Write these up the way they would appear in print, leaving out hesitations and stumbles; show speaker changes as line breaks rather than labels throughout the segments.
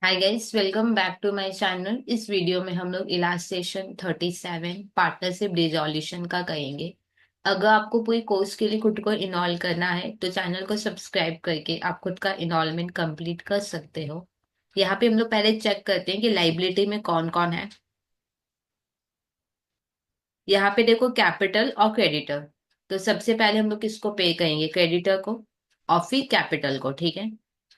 Hi guys, welcome back to my channel. इस video में हम लोग इलास्ट्रेशन 37 पार्टनरशिप रिजोल्यूशन का करेंगे। अगर आपको पूरी कोर्स के लिए खुद को इनरोल करना है तो चैनल को सब्सक्राइब करके आप खुद का इनरोलमेंट कंप्लीट कर सकते हो। यहाँ पे हम लोग पहले चेक करते हैं कि लाइबिलिटी में कौन कौन है। यहाँ पे देखो कैपिटल और क्रेडिटर। तो सबसे पहले हम लोग किसको पे करेंगे, क्रेडिटर को और फिर कैपिटल को। ठीक है,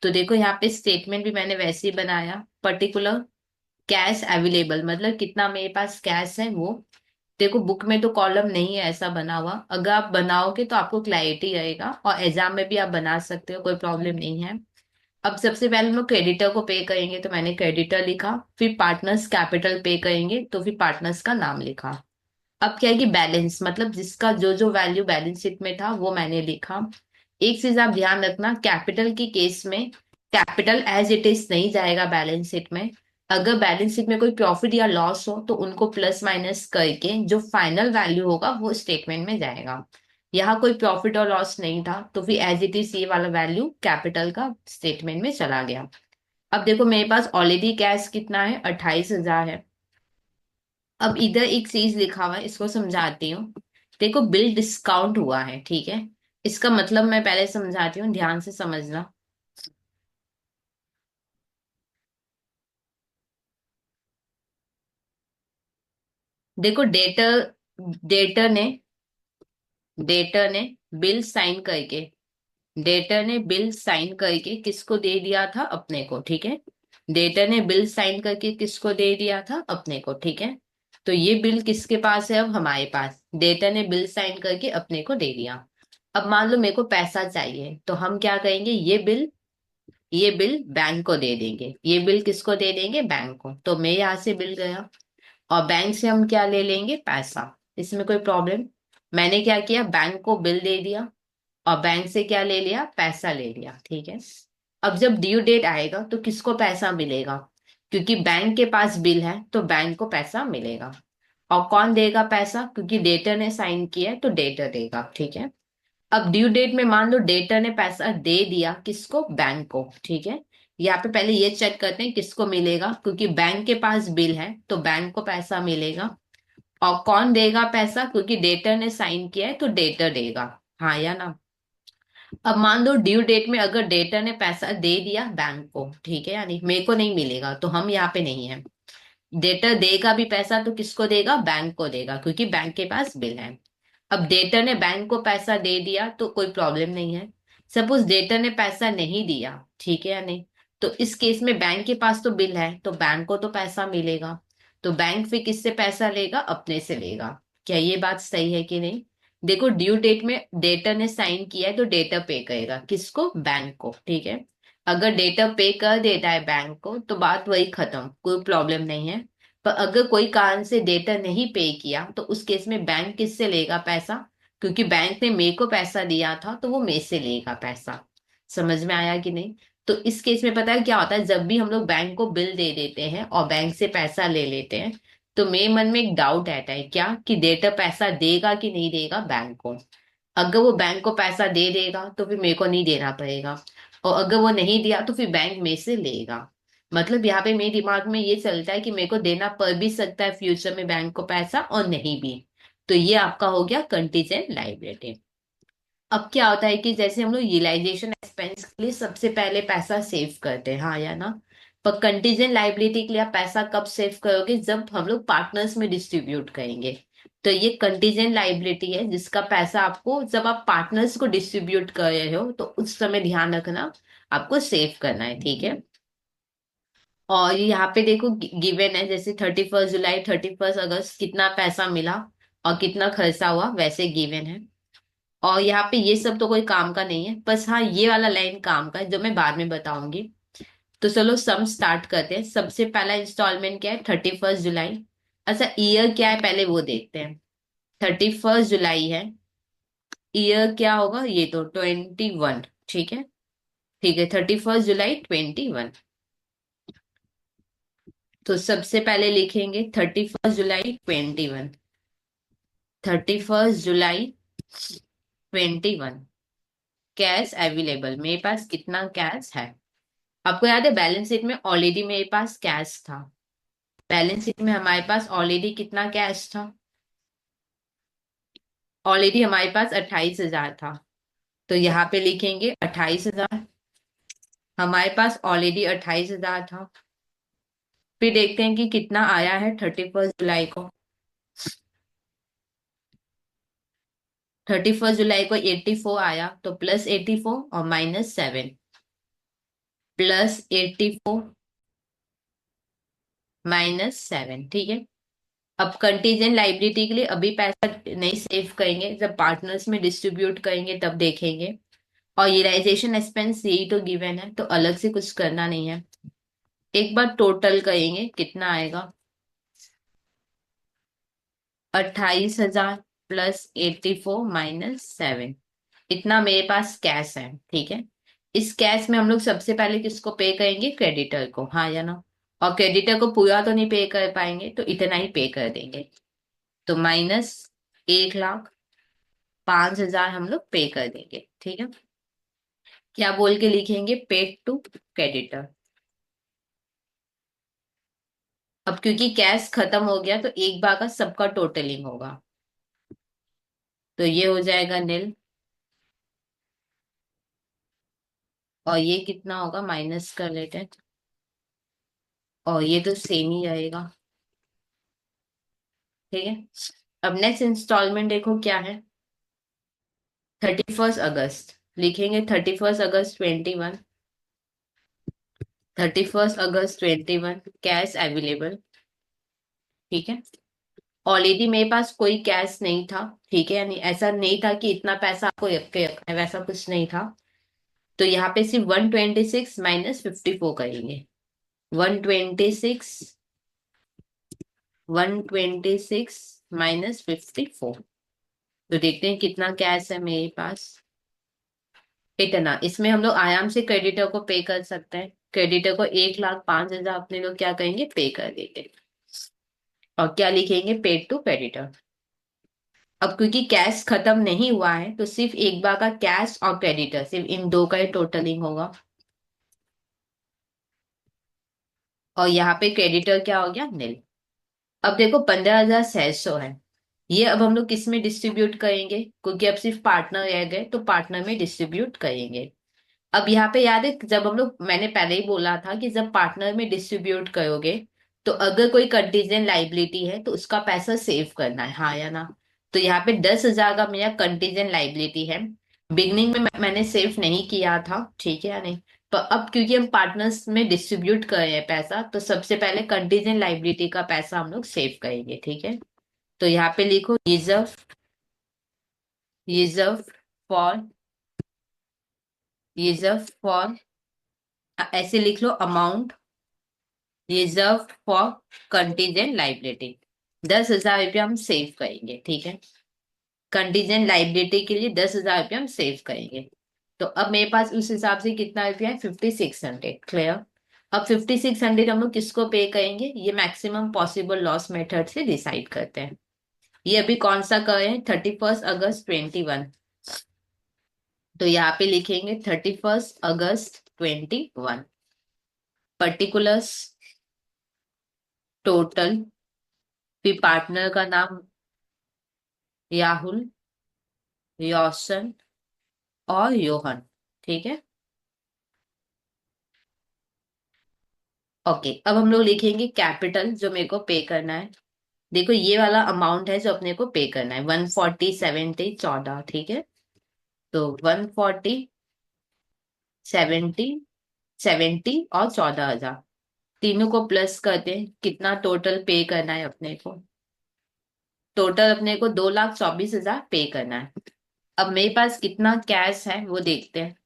तो देखो यहाँ पे स्टेटमेंट भी मैंने वैसे ही बनाया। पर्टिकुलर कैश अवेलेबल मतलब कितना मेरे पास कैश है वो। देखो बुक में तो कॉलम नहीं है ऐसा बना हुआ, अगर आप बनाओगे तो आपको क्लैरिटी रहेगा और एग्जाम में भी आप बना सकते हो, कोई प्रॉब्लम नहीं है। अब सबसे पहले हम लोग क्रेडिटर को पे करेंगे तो मैंने क्रेडिटर लिखा, फिर पार्टनर्स कैपिटल पे करेंगे तो फिर पार्टनर्स का नाम लिखा। अब क्या है कि बैलेंस मतलब जिसका जो जो वैल्यू बैलेंस शीट में था वो मैंने लिखा। एक चीज आप ध्यान रखना, कैपिटल की केस में कैपिटल एज इट इज नहीं जाएगा बैलेंस शीट में। अगर बैलेंस शीट में कोई प्रॉफिट या लॉस हो तो उनको प्लस माइनस करके जो फाइनल वैल्यू होगा वो स्टेटमेंट में जाएगा। यहाँ कोई प्रॉफिट और लॉस नहीं था तो फिर एज इट इज ये वाला वैल्यू कैपिटल का स्टेटमेंट में चला गया। अब देखो मेरे पास ऑलरेडी कैश कितना है, 28,000 है। अब इधर एक चीज लिखा हुआ है, इसको समझाती हूँ। देखो बिल डिस्काउंट हुआ है, ठीक है। इसका मतलब मैं पहले समझाती हूँ, ध्यान से समझना। देखो डेटर डेटर ने डेटर ने बिल साइन करके डेटर ने बिल साइन करके किसको दे दिया था, अपने को, ठीक है। डेटर ने बिल साइन करके किसको दे दिया था, अपने को, ठीक है। तो ये बिल किसके पास है, अब हमारे पास। डेटर ने बिल साइन करके अपने को दे दिया। अब मान लो मेरे को पैसा चाहिए तो हम क्या करेंगे, ये बिल बैंक को दे देंगे। ये बिल किसको दे देंगे, बैंक को। तो मैं यहाँ से बिल गया और बैंक से हम क्या ले लेंगे, पैसा। इसमें कोई प्रॉब्लम। मैंने क्या किया, बैंक को बिल दे दिया और बैंक से क्या ले लिया, पैसा ले लिया, ठीक है। अब जब ड्यू डेट आएगा तो किसको पैसा मिलेगा, क्योंकि बैंक के पास बिल है तो बैंक को पैसा मिलेगा। और कौन देगा पैसा, क्योंकि डेटर ने साइन किया है तो डेटर देगा, ठीक है। अब ड्यू डेट में मान लो डेटर ने पैसा दे दिया किसको, बैंक को, ठीक है। यहाँ पे पहले ये चेक करते हैं किसको मिलेगा, क्योंकि बैंक के पास बिल है तो बैंक को पैसा मिलेगा। और कौन देगा पैसा, क्योंकि डेटर ने साइन किया है तो डेटर देगा। हाँ या ना। अब मान लो ड्यू डेट में अगर डेटर ने पैसा दे दिया बैंक को, ठीक है, यानी मेरे को नहीं मिलेगा तो हम यहाँ पे नहीं है। डेटर देगा भी पैसा तो किसको देगा, बैंक को देगा, क्योंकि बैंक के पास बिल है। अब डेटर ने बैंक को पैसा दे दिया तो कोई प्रॉब्लम नहीं है। सपोज डेटर ने पैसा नहीं दिया, ठीक है या नहीं, तो इस केस में बैंक के पास तो बिल है तो बैंक को तो पैसा मिलेगा। तो बैंक फिर किससे पैसा लेगा, अपने से लेगा। क्या ये बात सही है कि नहीं। देखो ड्यू डेट में डेटर ने साइन किया है तो डेटर पे करेगा किसको, बैंक को, ठीक है। अगर डेटर पे कर देता है बैंक को तो बात वही खत्म, कोई प्रॉब्लम नहीं है। पर अगर कोई कारण से डेटर नहीं पे किया तो उस केस में बैंक किससे लेगा पैसा, क्योंकि बैंक ने मेरे को पैसा दिया था तो वो मेरे से लेगा पैसा। समझ में आया कि नहीं। तो इस केस में पता है क्या होता है, जब भी हम लोग बैंक को बिल दे देते हैं और बैंक से पैसा ले लेते हैं तो मेरे मन में एक डाउट आता है, क्या कि डेटर पैसा देगा कि नहीं देगा बैंक को। अगर वो बैंक को पैसा दे देगा तो फिर मेरे को नहीं देना पड़ेगा, और अगर वो नहीं दिया तो फिर बैंक मेरे से लेगा। मतलब यहाँ पे मेरे दिमाग में ये चलता है कि मेरे को देना पड़ भी सकता है फ्यूचर में बैंक को पैसा, और नहीं भी। तो ये आपका हो गया कंटीजेंट लायबिलिटी। अब क्या होता है कि जैसे हम लोग यूटिलाइजेशन एक्सपेंस के लिए सबसे पहले पैसा सेव करते हैं, हाँ या ना। पर कंटीजेंट लायबिलिटी के लिए आप पैसा कब सेव करोगे, जब हम लोग पार्टनर्स में डिस्ट्रीब्यूट करेंगे। तो ये कंटीजेंट लायबिलिटी है जिसका पैसा आपको जब आप पार्टनर्स को डिस्ट्रीब्यूट कर रहे हो तो उस समय ध्यान रखना, आपको सेव करना है, ठीक है। और यहाँ पे देखो गिवन है, जैसे 31 जुलाई 31 अगस्त कितना पैसा मिला और कितना खर्चा हुआ, वैसे गिवन है। और यहाँ पे ये सब तो कोई काम का नहीं है, बस हाँ ये वाला लाइन काम का है जो मैं बाद में बताऊंगी। तो चलो सम स्टार्ट करते हैं। सबसे पहला इंस्टॉलमेंट क्या है, 31 जुलाई। अच्छा ईयर क्या है पहले वो देखते हैं। 31 जुलाई है, ईयर क्या होगा, ये तो 21, ठीक है। ठीक है, 31 जुलाई 21। तो सबसे पहले लिखेंगे 31 जुलाई 21। 31 जुलाई 21। कैश अवेलेबल, मेरे पास कितना कैश है, आपको याद है बैलेंस शीट में ऑलरेडी मेरे पास कैश था। बैलेंस शीट में हमारे पास ऑलरेडी कितना कैश था? ऑलरेडी हमारे पास 28,000 था। तो यहाँ पे लिखेंगे 28,000। हमारे पास ऑलरेडी 28,000 था। फिर देखते हैं कि कितना आया है 31 जुलाई को। 31 जुलाई को 84 आया, तो +84 और -7, +84 -7, ठीक है। अब कंटीजेंट लाइबिलिटी के लिए अभी पैसा नहीं सेव करेंगे, जब पार्टनर्स में डिस्ट्रीब्यूट करेंगे तब देखेंगे। और ये रियलाइजेशन एक्सपेंस यही तो गिवन है, तो अलग से कुछ करना नहीं है। एक बार टोटल करेंगे कितना आएगा। 28,000 +84 -7, इतना मेरे पास कैश है, ठीक है। इस कैश में हम लोग सबसे पहले किसको पे करेंगे? क्रेडिटर को, हाँ या ना। और क्रेडिटर को पूरा तो नहीं पे कर पाएंगे, तो इतना ही पे कर देंगे। तो -1,05,000 हम लोग पे कर देंगे, ठीक है। क्या बोल के लिखेंगे? Paid to creditor. अब क्योंकि कैश खत्म हो गया, तो एक बार का सबका टोटलिंग होगा। तो ये हो जाएगा नील। और ये कितना होगा, माइनस कर लेते हैं। और ये तो सेम ही रहेगा, ठीक है। अब नेक्स्ट इंस्टॉलमेंट देखो क्या है। 31 अगस्त लिखेंगे। 31 अगस्त 21। 31 अगस्त 21 कैश अवेलेबल, ठीक है। ऑलरेडी मेरे पास कोई कैश नहीं था, ठीक है। यानी ऐसा नहीं था कि इतना पैसा आपको रख के रखना है, वैसा कुछ नहीं था। तो यहाँ पे सिर्फ 126 -54 करेंगे। 126 126 -54। तो देखते हैं कितना कैश है मेरे पास। इतना, इसमें हम लोग आराम से क्रेडिटर को पे कर सकते हैं। क्रेडिटर को 1,05,000 अपने लोग क्या करेंगे? पे कर देंगे। और क्या लिखेंगे? Paid to creditor. अब क्योंकि कैश खत्म नहीं हुआ है, तो सिर्फ एक बार का कैश और क्रेडिटर, सिर्फ इन दो का ही टोटलिंग होगा। और यहाँ पे क्रेडिटर क्या हो गया? नील। अब देखो 15,600 है। ये अब हम लोग किस में डिस्ट्रीब्यूट करेंगे? क्योंकि अब सिर्फ पार्टनर रह गए, तो पार्टनर में डिस्ट्रीब्यूट करेंगे। अब यहाँ पे याद है, जब हम लोग, मैंने पहले ही बोला था कि जब पार्टनर में डिस्ट्रीब्यूट करोगे, तो अगर कोई कंटीजेंट लाइबिलिटी है तो उसका पैसा सेव करना है, हाँ या ना। तो यहाँ पे 10,000 का मेरा कंटीजेंट लाइबिलिटी है। बिगनिंग में मैंने सेव नहीं किया था, ठीक है या नहीं। पर अब क्योंकि हम पार्टनर्स में डिस्ट्रीब्यूट कर रहे हैं पैसा, तो सबसे पहले कंटीजेंट लाइबिलिटी का पैसा हम लोग सेव करेंगे, ठीक है। तो यहाँ पे लिखो reserve, reserve for, reserve for, ऐसे लिख लो, amount reserve for contingent liability. 10,000 रुपया हम सेव करेंगे, ठीक है। कंटीजेंट लाइबिलिटी के लिए 10,000 रुपया हम सेव करेंगे। तो अब मेरे पास उस हिसाब से कितना रुपया है? 5,600, क्लियर। अब 5,600 हम लोग किसको पे करेंगे? ये मैक्सिमम पॉसिबल लॉस मेथड से डिसाइड करते हैं। ये अभी कौन सा कर रहे हैं? 31 अगस्त 21। तो यहाँ पे लिखेंगे 31 अगस्त 21, पर्टिकुलर्स, टोटल, फिर पार्टनर का नाम राहुल, रोशन और योहन, ठीक है। ओके, अब हम लोग लिखेंगे कैपिटल जो मेरे को पे करना है। देखो ये वाला अमाउंट है जो अपने को पे करना है, 140, 70, 14, ठीक है। तो 140, 70, और 14,000, तीनों को प्लस करते हैं, कितना टोटल पे करना है अपने को? टोटल अपने को 2,24,000 पे करना है। अब मेरे पास कितना कैश है वो देखते हैं।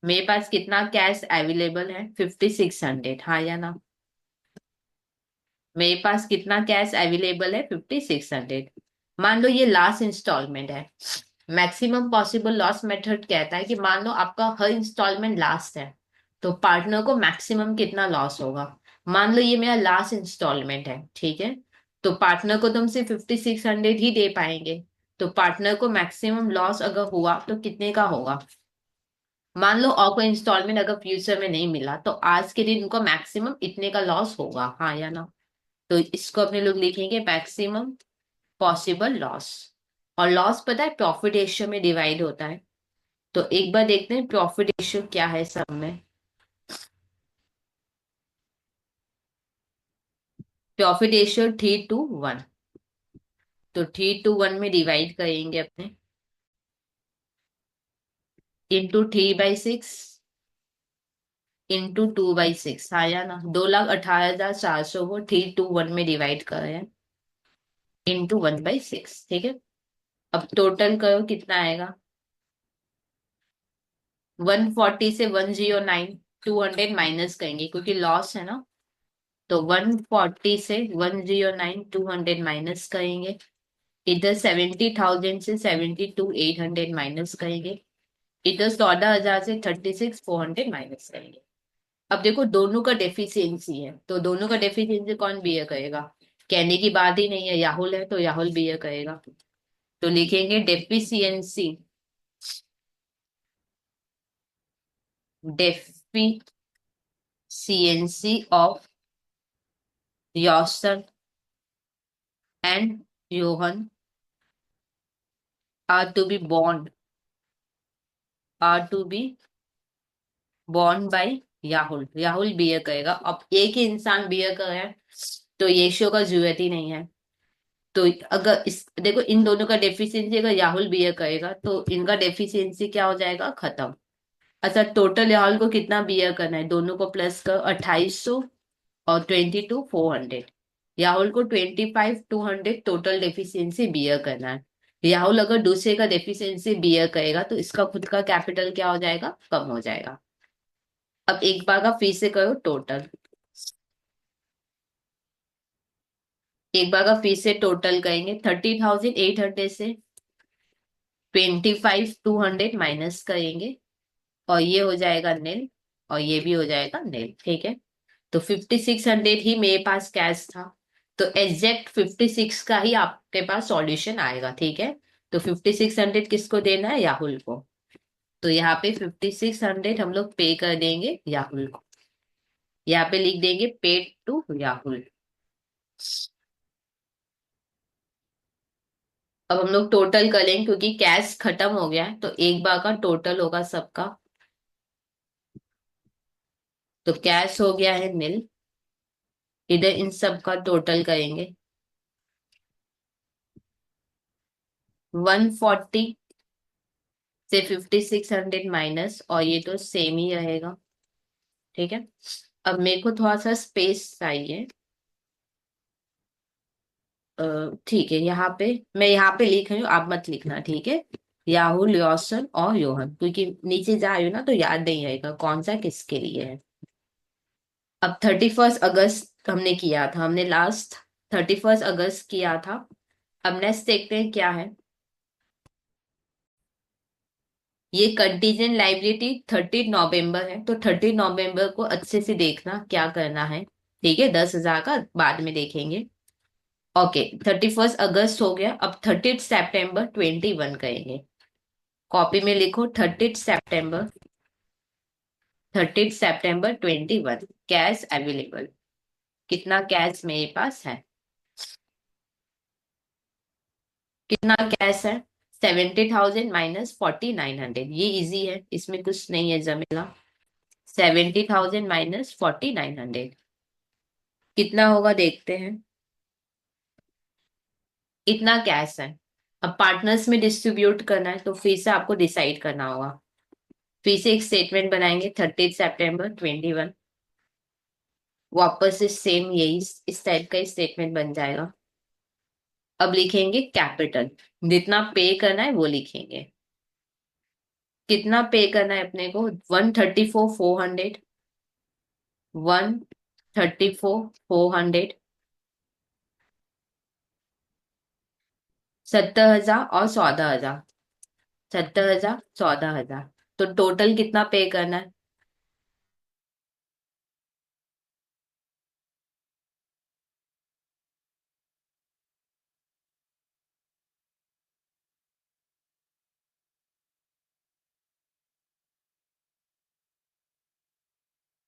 मेरे पास कितना कैश अवेलेबल है? 5,600, हाँ या ना। मेरे पास कितना कैश अवेलेबल है? 5,600। मान लो ये लास्ट इंस्टॉलमेंट है। मैक्सिमम पॉसिबल लॉस मेथड कहता है कि मान लो आपका हर इंस्टॉलमेंट लास्ट है, तो पार्टनर को मैक्सिमम कितना लॉस होगा। मान लो ये मेरा लास्ट इंस्टॉलमेंट है, ठीक है। तो पार्टनर को तुम सिर्फ 5,600 ही दे पाएंगे। तो पार्टनर को मैक्सिमम लॉस अगर हुआ तो कितने का होगा? मान लो और कोई इंस्टॉलमेंट अगर फ्यूचर में नहीं मिला तो आज के दिन उनको मैक्सिमम इतने का लॉस होगा, हाँ या ना। तो इसको अपने लोग लिखेंगे मैक्सिमम पॉसिबल लॉस। और लॉस पता है प्रॉफिट रेशियो में डिवाइड होता है। तो एक बार देखते हैं प्रॉफिट रेशियो क्या है सब में। Profit ratio 3:1। तो 3:1 में डिवाइड करेंगे अपने, इंटू 3/6 इंटू 2/6, आया ना। 2,18,400 को 3:1 में डिवाइड कर रहे हैं, इंटू 1/6, ठीक है। अब टोटल करो कितना आएगा। 140 से 109, 200 माइनस करेंगे क्योंकि लॉस है ना। तो 140 से 109, 200 माइनस करेंगे। इधर 70,000 से 72,800 माइनस करेंगे। इधर 14,000 से 36,400 माइनस करेंगे। अब देखो दोनों का डेफिशिएंसी है, तो दोनों का डेफिशिएंसी कौन बियर करेगा। कहने की बात ही नहीं है, राहुल है तो राहुल बियर करेगा। तो लिखेंगे deficiency, deficiency of Yawson and Johan are to be bond are to be borne by Rahul. Rahul bear करेगा। अब एक ही इंसान बियर कर रहा है तो रेशियो का जरूरत ही नहीं है। तो अगर इस देखो इन दोनों का डेफिशिएंसी अगर राहुल बियर करेगा तो इनका डेफिशिएंसी क्या हो जाएगा, खत्म। अच्छा टोटल राहुल को कितना बियर करना है, दोनों को प्लस कर 2,800 और 22,400। राहुल को 25,200 टोटल डेफिशिएंसी बियर करना है। राहुल अगर दूसरे का डेफिशिएंसी बियर करेगा तो इसका खुद का कैपिटल क्या हो जाएगा, कम हो जाएगा। अब एक बार का फिर से करो टोटल। एक बार का फिर से टोटल करेंगे। 30,800 से 25,200 माइनस करेंगे और ये हो जाएगा नील, और ये भी हो जाएगा नील, ठीक है। तो 5,600 ही मेरे पास कैश था। तो एग्जैक्ट 56 का ही आपके पास सॉल्यूशन आएगा, ठीक है। तो 5,600 किसको देना है, राहुल को। तो यहाँ पे 5,600 हम लोग पे कर देंगे राहुल को। यहाँ पे लिख देंगे पेड टू राहुल। अब हम लोग टोटल करेंगे क्योंकि कैश खत्म हो गया है, तो एक बार का टोटल होगा सबका। तो कैश हो गया है नील। इधर इन सब का टोटल करेंगे। 140 से 5,600 माइनस, और ये तो सेम ही रहेगा, ठीक है। अब मेरे को थोड़ा सा स्पेस चाहिए। ठीक है, यहाँ पे मैं यहाँ पे लिख रही हूँ, आप मत लिखना, ठीक है। राहुल, रोशन और योहन, क्योंकि नीचे जा रही हूँ ना तो याद नहीं रहेगा कौन सा किसके लिए है। अब 31 अगस्त हमने किया था, हमने लास्ट 31 अगस्त किया था। अब नेक्स्ट देखते हैं क्या है। ये कंटीजेंट लाइबिलिटी 30 नवंबर है, तो 30 नवंबर को अच्छे से देखना क्या करना है, ठीक है। 10,000 का बाद में देखेंगे। ओके, 31 अगस्त हो गया। अब 30 सितंबर 21 करेंगे। कॉपी में लिखो 30 सितंबर, 30 सितंबर 21, कैश अवेलेबल। कितना कैश मेरे पास है, कितना कैश है। 70,000 माइनस 4,900, ये इजी है, इसमें कुछ नहीं है जमेला। 70,000 माइनस 4,900 कितना होगा देखते हैं। इतना कैश है। अब पार्टनर्स में डिस्ट्रीब्यूट करना है तो फिर से आपको डिसाइड करना होगा। फिर से एक स्टेटमेंट बनाएंगे 30 सितंबर 21। वापस से सेम यही इस टाइप का स्टेटमेंट बन जाएगा। अब लिखेंगे कैपिटल, जितना पे करना है वो लिखेंगे। कितना पे करना है अपने को, 134,400, 134,400, 70,000 और 14,000, 70,000, 14,000। तो टोटल कितना पे करना है।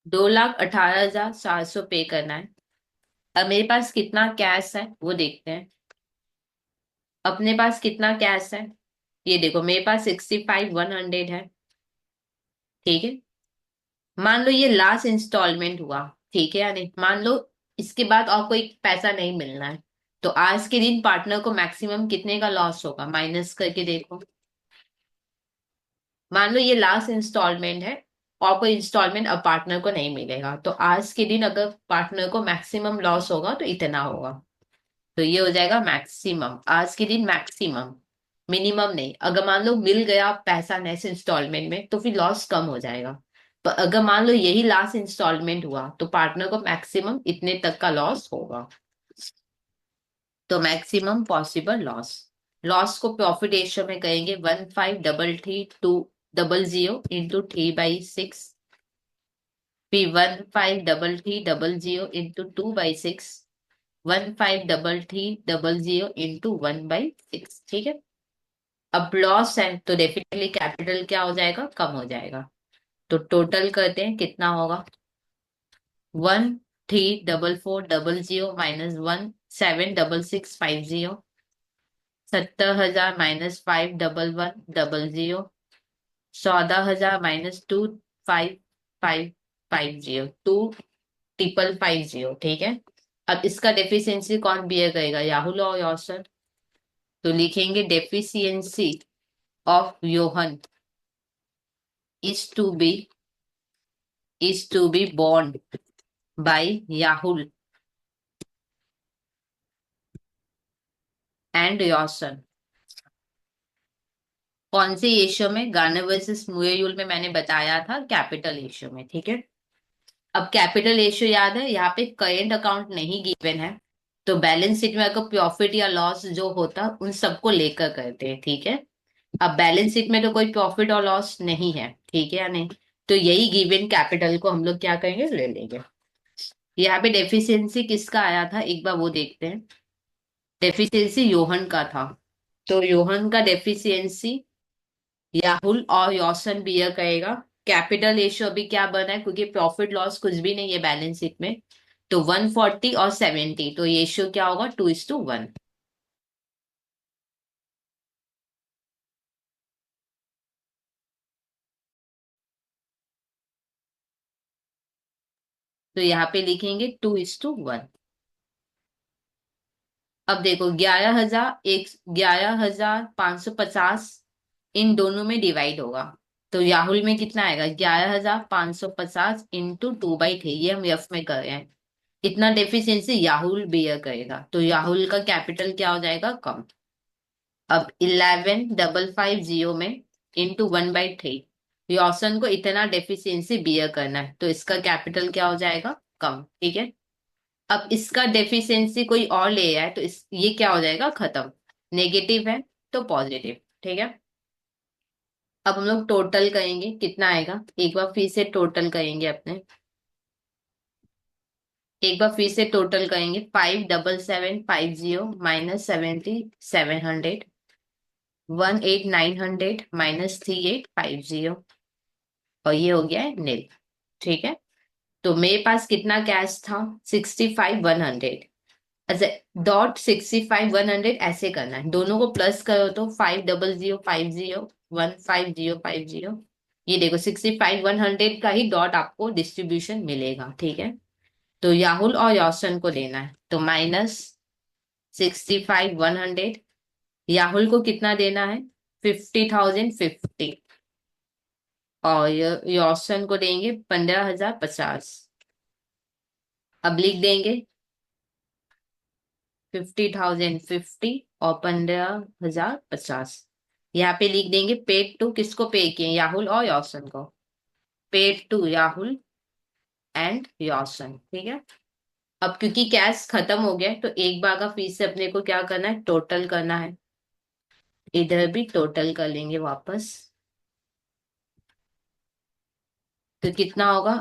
2,18,700 पे करना है। अब मेरे पास कितना कैश है वो देखते हैं। अपने पास कितना कैश है, ये देखो मेरे पास 65,100 है। ठीक है, मान लो ये लास्ट इंस्टॉलमेंट हुआ, ठीक है या नहीं, मान लो इसके बाद और कोई पैसा नहीं मिलना है, तो आज के दिन पार्टनर को मैक्सिमम कितने का लॉस होगा, माइनस करके देखो। मान लो ये लास्ट इंस्टॉलमेंट है और कोई इंस्टॉलमेंट अब पार्टनर को नहीं मिलेगा, तो आज के दिन अगर पार्टनर को मैक्सिमम लॉस होगा तो इतना होगा। तो ये हो जाएगा मैक्सिमम, आज के दिन मैक्सिमम, मिनिमम नहीं। अगर मान लो मिल गया पैसा नेक्स्ट इंस्टॉलमेंट में तो फिर लॉस कम हो जाएगा। पर अगर मान लो यही लास्ट इंस्टॉलमेंट हुआ तो पार्टनर को मैक्सिमम इतने तक का लॉस होगा। तो मैक्सिमम पॉसिबल लॉस, लॉस को प्रॉफिट रेशियो में कहेंगे 1533 200 इंटू 3/6, फिर 1533 इंटू 2/6, 1533 इंटू 1/6। ठीक है, अब लॉस है तो डेफिनेटली कैपिटल क्या हो जाएगा, कम हो जाएगा। तो टोटल करते हैं कितना होगा, 13,440 माइनस 17,650, 70,000 माइनस 5,1,100, 14,000 माइनस 2,5,550, 2,550। ठीक है, अब इसका डेफिशिएंसी कौन बियर करेगा, याहुल और यौसन। तो लिखेंगे deficiency of Yohan is to be borne by Yahul and Yawson। कौन सी रेशियो में, गार्नर वर्सेस मुएयुल में मैंने बताया था कैपिटल रेशियो में। ठीक है, अब कैपिटल रेशियो याद है, यहाँ पे करेंट अकाउंट नहीं गिवन है, तो बैलेंस शीट में अगर प्रॉफिट या लॉस जो होता उन सबको लेकर करते हैं। ठीक है, अब बैलेंस शीट में तो कोई प्रॉफिट और लॉस नहीं है, ठीक है या नहीं, तो यही गिवन कैपिटल को हम लोग क्या करेंगे, ले लेंगे। यहाँ पे डेफिशिएंसी किसका आया था एक बार वो देखते हैं। डेफिशिएंसी योहन का था, तो योहन का डेफिशिएंसी याहुल और यौसन बियर करेगा। कैपिटल रेशियो अभी क्या बना है, क्योंकि प्रॉफिट लॉस कुछ भी नहीं है बैलेंस शीट में, तो 140 और 70, तो रेशियो क्या होगा, 2:1। तो यहाँ पे लिखेंगे 2:1। अब देखो 11,550 इन दोनों में डिवाइड होगा, तो याहुल में कितना आएगा, 11,550 इंटू 2/3, ये हम एफ में कर रहे हैं। इतना डेफिशिएंसी याहुल बेयर करेगा, तो याहुल का कैपिटल क्या हो जाएगा, कम। अब 11,550 में इंटू 1/3, यौसन को इतना डेफिशिएंसी बियर करना है, तो इसका कैपिटल क्या हो जाएगा, कम। ठीक है, अब इसका डेफिशिएंसी कोई और ले रहा है तो ये क्या हो जाएगा, खत्म। नेगेटिव है तो पॉजिटिव। ठीक है, अब हम लोग टोटल करेंगे कितना आएगा, एक बार फिर से टोटल करेंगे अपने, एक बार फिर से टोटल करेंगे। 5,7,750 माइनस 7,700, 18,900 माइनस 3,850, और ये हो गया है नील। ठीक है, तो मेरे पास कितना कैश था, 65,100। अच्छा, डॉट 65,100 ऐसे करना है, दोनों को प्लस करो तो 5,0,050 1,50,50, ये देखो 65,100 का ही डॉट आपको डिस्ट्रीब्यूशन मिलेगा। ठीक है, तो याहुल और यौसन को देना है, तो माइनस 65,100, याहुल को कितना देना है, 50,050, और यौसन को देंगे 15,050। अब लिख देंगे 50,050 और 15,050, यहाँ पे लिख देंगे पेड टू, किसको पे किए, याहुल और यौसन को, पेड टू याहुल एंड यौसन। ठीक है, अब क्योंकि कैश खत्म हो गया है, तो एक बार का फीस से अपने को क्या करना है, टोटल करना है। इधर भी टोटल कर लेंगे वापस, तो कितना होगा,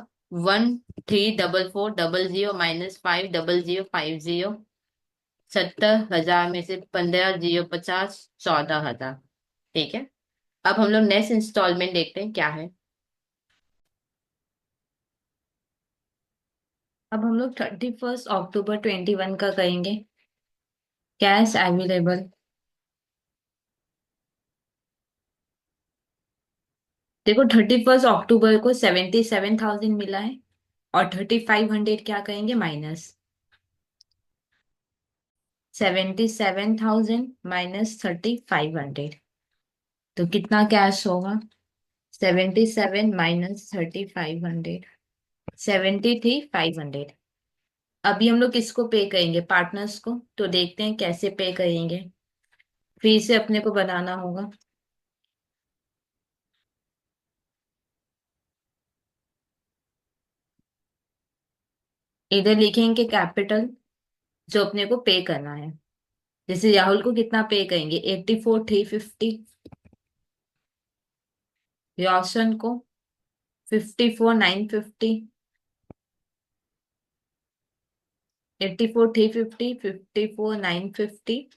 13,440 माइनस 5,0,050, 70,000 में से 15,050, 14,000। ठीक है, अब हम लोग नेक्स्ट इंस्टॉलमेंट देखते हैं क्या है। अब हम लोग 31 अक्टूबर 21 का करेंगे। Cash available. देखो 31 अक्टूबर को 77,000 मिला है, और 3500 क्या कहेंगे माइनस। 77,000 माइनस 3500, तो कितना कैश होगा। 77 माइनस 3500, 73,500। अभी हम लोग किसको पे करेंगे, पार्टनर्स को, तो देखते हैं कैसे पे करेंगे। फिर से अपने को बनाना होगा। इधर लिखेंगे कैपिटल, जो अपने को पे करना है। जैसे राहुल को कितना पे करेंगे, 84,350। रोशन को 54,950। 84,350, 54,950।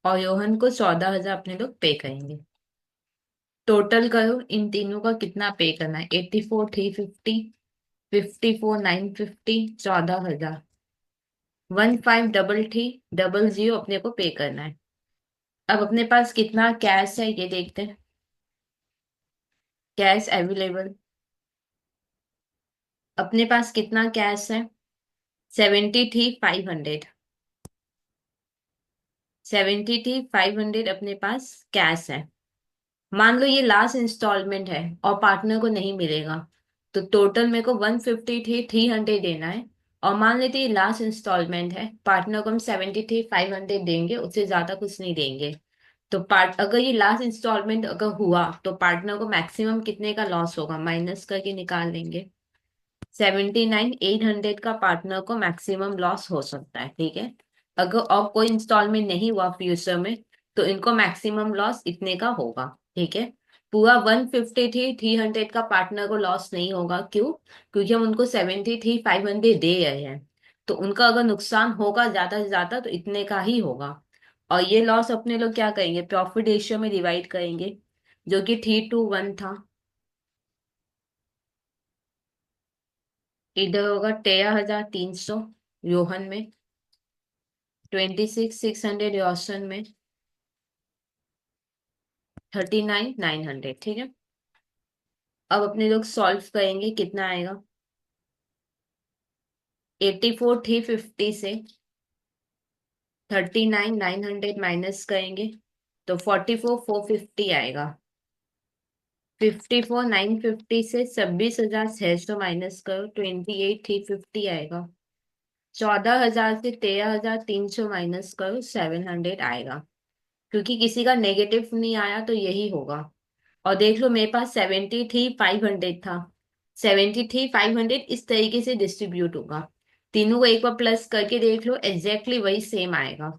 और रोहन को 14,000 अपने लोग पे करेंगे। टोटल करो इन तीनों का कितना पे करना है, 84,350, 54,950, 14,000। 15,330 अपने को पे करना है। अब अपने पास कितना कैश है ये देखते हैं। Cash available. अपने पास कितना कैश है, 73,500। 73,500 अपने पास कैश है। मान लो ये लास्ट इंस्टॉलमेंट है और पार्टनर को नहीं मिलेगा, तो टोटल मेरे को 153,300 देना है। और मान लेते ये लास्ट इंस्टॉलमेंट है, पार्टनर को हम 73,500 देंगे, उससे ज्यादा कुछ नहीं देंगे। तो पार्ट अगर ये लास्ट इंस्टॉलमेंट अगर हुआ तो पार्टनर को मैक्सिमम कितने का लॉस होगा, माइनस करके निकाल लेंगे। 79,800 का पार्टनर को मैक्सिमम लॉस हो सकता है, ठीक है। अगर और कोई इंस्टॉलमेंट नहीं हुआ फ्यूचर में, तो इनको मैक्सिमम लॉस इतने का होगा, ठीक है। पूरा 153,300 का पार्टनर को लॉस नहीं होगा, क्यों, क्योंकि हम उनको 73,500 दे रहे हैं। तो उनका अगर नुकसान होगा ज्यादा से ज्यादा तो इतने का ही होगा। और ये लॉस अपने लोग क्या करेंगे, प्रॉफिट रेशियो में डिवाइड करेंगे, जो कि 3:1 था। इधर होगा 13,300 रोहन में, 26,600 रोशन में, 39,900, ठीक है। अब अपने लोग सॉल्व करेंगे, कितना आएगा। 84,350 से 39,900 माइनस करेंगे, तो 44,450 आएगा। 54,950 से 26,600 माइनस करो, 28,350 आएगा। 14,000 से 13,300 माइनस करो, 700 आएगा। क्योंकि किसी का नेगेटिव नहीं आया तो यही होगा। और देख लो मेरे पास 73,500 था। 73,500 इस तरीके से डिस्ट्रीब्यूट होगा। तीनों को एक बार प्लस करके देख लो, एग्जैक्टली वही सेम आएगा।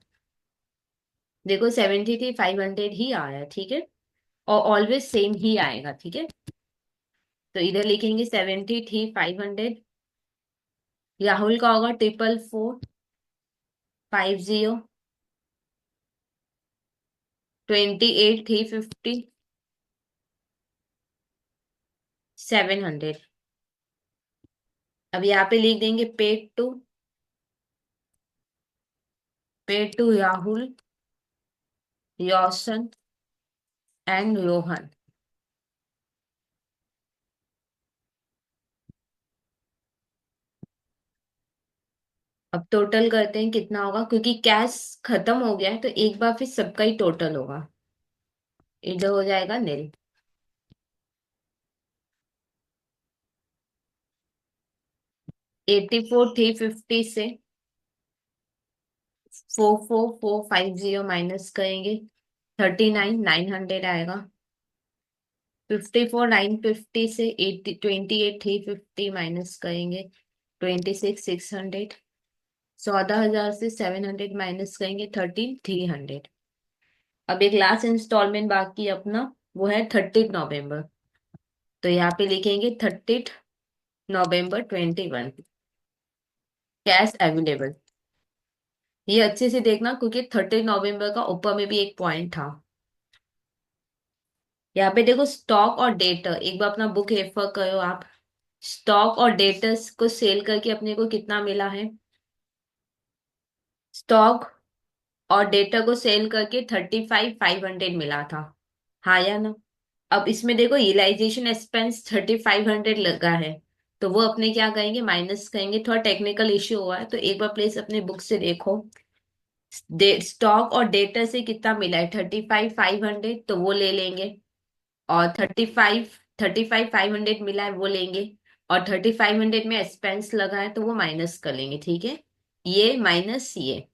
देखो 73,500 ही आया है, ठीक है। और ऑलवेज सेम ही आएगा, ठीक है। तो इधर लिखेंगे 73,500। राहुल का होगा 44,450। 28,350, 700। अब यहाँ पे लिख देंगे paid to Rahul, Roshan and Rohan. अब टोटल करते हैं कितना होगा, क्योंकि कैश खत्म हो गया है तो एक बार फिर सबका ही टोटल होगा। इधर हो जाएगा नील। 84,350 से 44,450 माइनस करेंगे, 39,900 आएगा। 54,950 से 28,350 माइनस करेंगे, 26,600। 14,000 से 700 माइनस करेंगे, 13,300। अब एक लास्ट इंस्टॉलमेंट बाकी है अपना, वो है 30 नवंबर। तो यहाँ पे लिखेंगे 30 नवंबर 21। Cash available. ये अच्छे से देखना, क्योंकि 30 नवंबर का ऊपर में भी एक पॉइंट था। यहाँ पे देखो स्टॉक और डेटर, एक बार अपना बुक रेफर करो आप। स्टॉक और डेटर्स को सेल करके अपने को कितना मिला है? स्टॉक और डेटा को सेल करके 35,500 मिला था, हाँ या ना? अब इसमें देखो रियलाइजेशन एक्सपेंस 3500 लगा है, तो वो अपने क्या करेंगे, माइनस करेंगे। थोड़ा टेक्निकल इश्यू हुआ है तो एक बार प्लीज अपने बुक से देखो। स्टॉक और डेटा से कितना मिला है, 35,500, तो वो ले लेंगे। और 35,500 मिला है वो लेंगे। और 3500 में एक्सपेंस लगा है तो वो माइनस कर लेंगे, ठीक है। ये माइनस ये।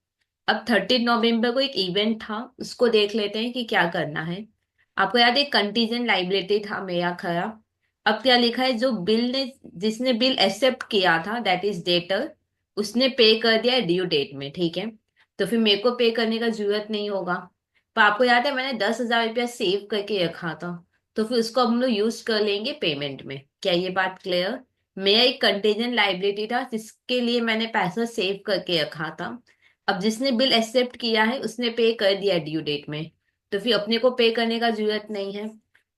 अब 30 नवंबर को एक इवेंट था, उसको देख लेते हैं कि क्या करना है। आपको याद है कंटीजेंट लाइबिलिटी था मेरा खरा। अब क्या लिखा है, जो बिल ने जिसने बिल एक्सेप्ट किया था दैट इज डेटर, उसने पे कर दिया ड्यू डेट में, ठीक है। तो फिर मेरे को पे करने का जरूरत नहीं होगा। पर आपको याद है मैंने 10,000 रुपया सेव करके रखा था, तो फिर उसको हम लोग यूज कर लेंगे पेमेंट में। क्या ये बात क्लियर? मेरा एक कंटीजेंट लाइबिलिटी था जिसके लिए मैंने पैसा सेव करके रखा था। अब जिसने बिल एक्सेप्ट किया है उसने पे कर दिया ड्यू डेट में, तो फिर अपने को पे करने का जरूरत नहीं है।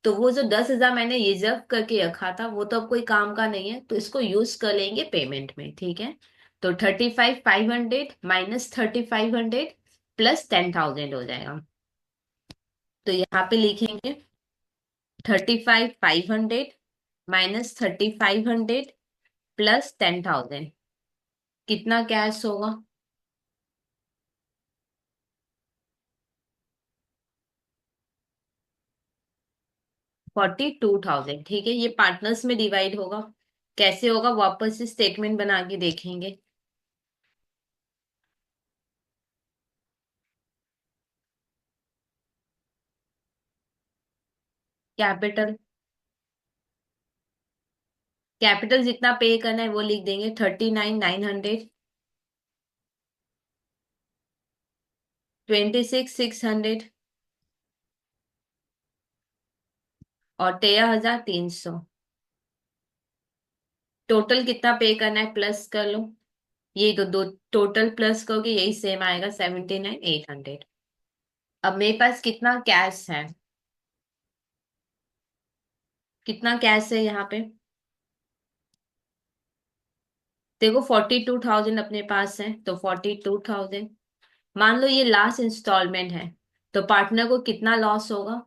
तो वो जो 10,000 मैंने रिजर्व करके रखा था वो तो अब कोई काम का नहीं है, तो इसको यूज कर लेंगे पेमेंट में, ठीक है। तो 35,500 माइनस 3500 प्लस 10,000 हो जाएगा। तो यहाँ पे लिखेंगे 35,500 माइनस 3500 प्लस 10,000। कितना कैश होगा? 42,000, ठीक है। ये पार्टनर्स में डिवाइड होगा। कैसे होगा वापस से स्टेटमेंट बना के देखेंगे। कैपिटल, कैपिटल जितना पे करना है वो लिख देंगे, 39,900, 26,600 और 13,300। टोटल कितना पे करना है प्लस कर लो। ये तो दो टोटल प्लस करोगे यही सेम आएगा, 79,800। अब मेरे पास कितना कैश है, कितना कैश है यहाँ पे? देखो 42,000 अपने पास है, तो 42,000। मान लो ये लास्ट इंस्टॉलमेंट है, तो पार्टनर को कितना लॉस होगा?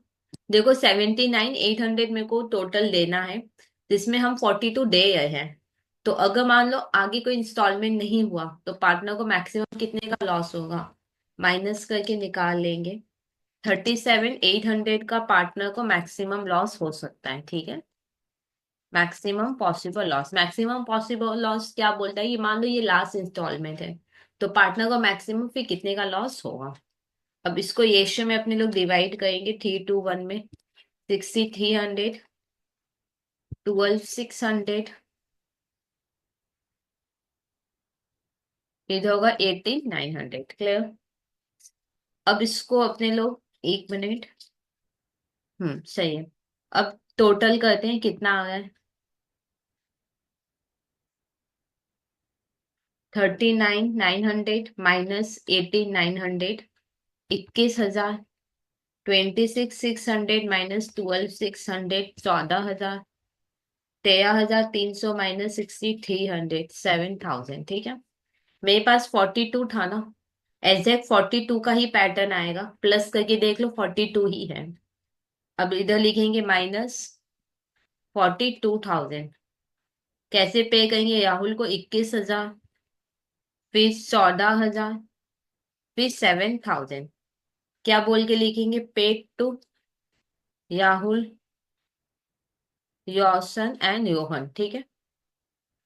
देखो 79,800 मेरे को टोटल देना है, जिसमें हम 42 दे रहे हैं। तो अगर मान लो आगे कोई इंस्टॉलमेंट नहीं हुआ तो पार्टनर को मैक्सिमम कितने का लॉस होगा, माइनस करके निकाल लेंगे। 37,800 का पार्टनर को मैक्सिमम लॉस हो सकता है, ठीक है। Maximum possible loss, maximum possible loss क्या बोलता है, ये मान लो ये लास्ट इंस्टॉलमेंट है, तो पार्टनर को मैक्सिमम फिर कितने का लॉस होगा। अब इसको रेशियो में अपने लोग डिवाइड करेंगे 3:1 में। 6,300, 12,600, इधर होगा 18,900, क्लियर। अब इसको अपने लोग, एक मिनट, सही है। अब टोटल करते हैं कितना आ गया है। 39,900 माइनस 18,900, 21,000। 26,600 माइनस 12,600, 14,000। 13,300 माइनस 6,300, 7,000, ठीक है। मेरे पास 42 था ना, एग्जैक्ट 42 का ही पैटर्न आएगा, प्लस करके देख लो 42 ही है। अब इधर लिखेंगे माइनस 42,000। कैसे पे करेंगे, राहुल को 21,000, फिर 14,000, फिर 7,000। क्या बोल के लिखेंगे, paid to Rahul, Roshan and Rohan, ठीक है।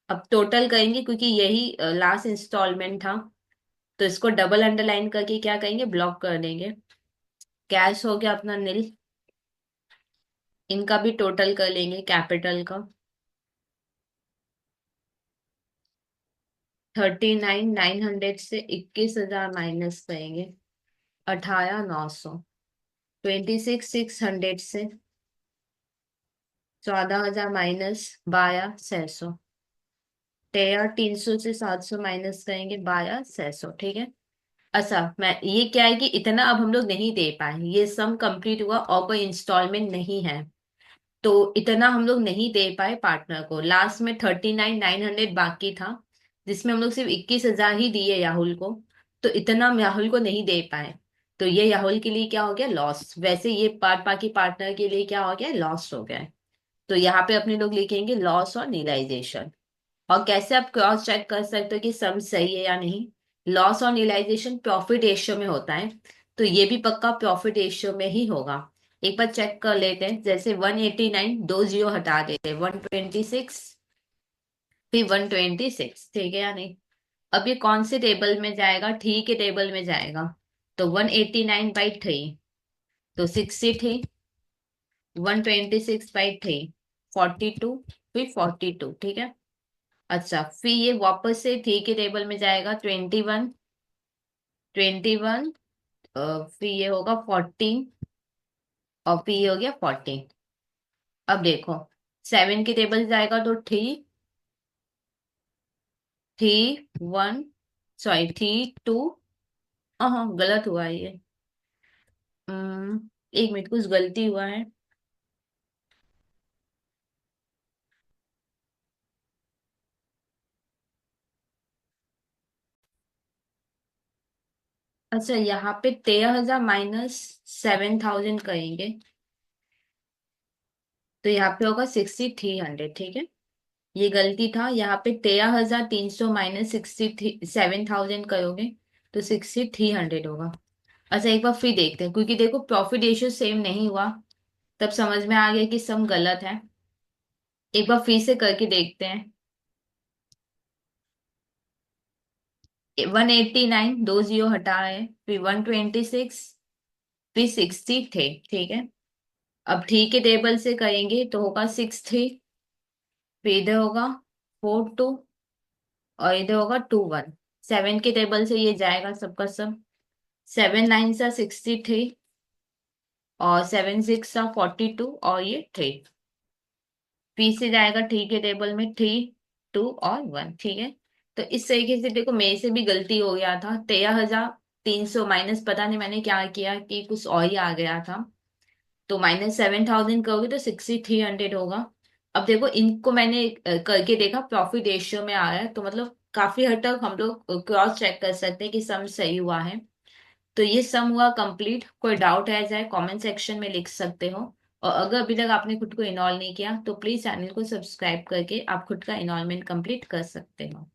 अब टोटल करेंगे क्योंकि यही लास्ट इंस्टॉलमेंट था, तो इसको डबल अंडरलाइन करके क्या करेंगे, ब्लॉक कर देंगे। कैश हो गया अपना नील। इनका भी टोटल कर लेंगे कैपिटल का। 39,900 से 21,000 माइनस करेंगे, 18,900। 26,600 से 14,000 माइनस 12,600। 13,300 से 700 माइनस करेंगे, 12,600, ठीक है। अच्छा, मैं ये क्या है कि इतना अब हम लोग नहीं दे पाए, ये सम कंप्लीट हुआ और कोई इंस्टॉलमेंट नहीं है। तो इतना हम लोग नहीं दे पाए पार्टनर को, लास्ट में 39,900 बाकी था, जिसमें हम लोग सिर्फ 21,000 ही दिए राहुल को। तो इतना हम राहुल को नहीं दे पाए, तो ये राहुल के लिए क्या हो गया, लॉस। वैसे ये पार्ट बाकी पार्टनर के लिए क्या हो गया, लॉस हो गया है। तो यहाँ पे अपने लोग लिखेंगे लॉस और रियलाइजेशन। और कैसे आप क्रॉस चेक कर सकते हो कि सम सही है या नहीं। Loss on realization profit ratio में होता है, तो ये भी पक्का प्रॉफिट रेशियो में ही होगा। एक बार चेक कर लेते हैं, जैसे 189, दो जीरो हटा देते हैं, 126, फिर 126, ठीक है या नहीं। अब ये कौन से टेबल में जाएगा, ठीक है टेबल में जाएगा। तो 189/3, तो 63, 126/3, 42, फिर 42, ठीक है। अच्छा, फिर ये वापस से थ्री के टेबल में जाएगा, 21, 21, फिर ये होगा 14, और फिर ये हो गया 14। अब देखो, सेवन के टेबल जाएगा तो three, three, one, sorry, three, two, हाँ गलत हुआ है ये। एक मिनट, कुछ गलती हुआ है। अच्छा, यहाँ पे 13,000 माइनस 7,000 करेंगे, तो यहाँ पे होगा 6,300, ठीक है। ये गलती था, यहाँ पे 13,300 माइनस 7,000 करोगे तो 6,300 होगा। अच्छा, एक बार फिर देखते हैं, क्योंकि देखो प्रॉफिट रेशियो सेम नहीं हुआ, तब समझ में आ गया कि सम गलत है। एक बार फिर से करके देखते हैं। 189, दो जीरो हटा है, फिर 126, फिर 60 थे, ठीक है। अब ठीक है टेबल से करेंगे तो होगा 6,3, फिर इधर होगा 4,2, और इधर होगा 2,1। सेवन के टेबल से ये जाएगा सबका सब, 7,9 सा 63, और 7,6 सा 42, और ये 3। पी से जाएगा ठीक है टेबल में, 3, 2 और 1, ठीक है। तो इस तरीके से देखो, मेरे से भी गलती हो गया था, 13,300 माइनस पता नहीं मैंने क्या किया कि कुछ और ही आ गया था। तो -7,000 करोगे तो 6,300 होगा। अब देखो, इनको मैंने करके देखा, प्रॉफिट रेशियो में आ रहा है, तो मतलब काफी हद तक हम लोग क्रॉस चेक कर सकते हैं कि सम सही हुआ है। तो ये सम हुआ कंप्लीट। कोई डाउट है जाए कमेंट सेक्शन में लिख सकते हो। और अगर अभी तक आपने खुद को इनरोल नहीं किया तो प्लीज चैनल को सब्सक्राइब करके आप खुद का इनरोलमेंट कंप्लीट कर सकते हो।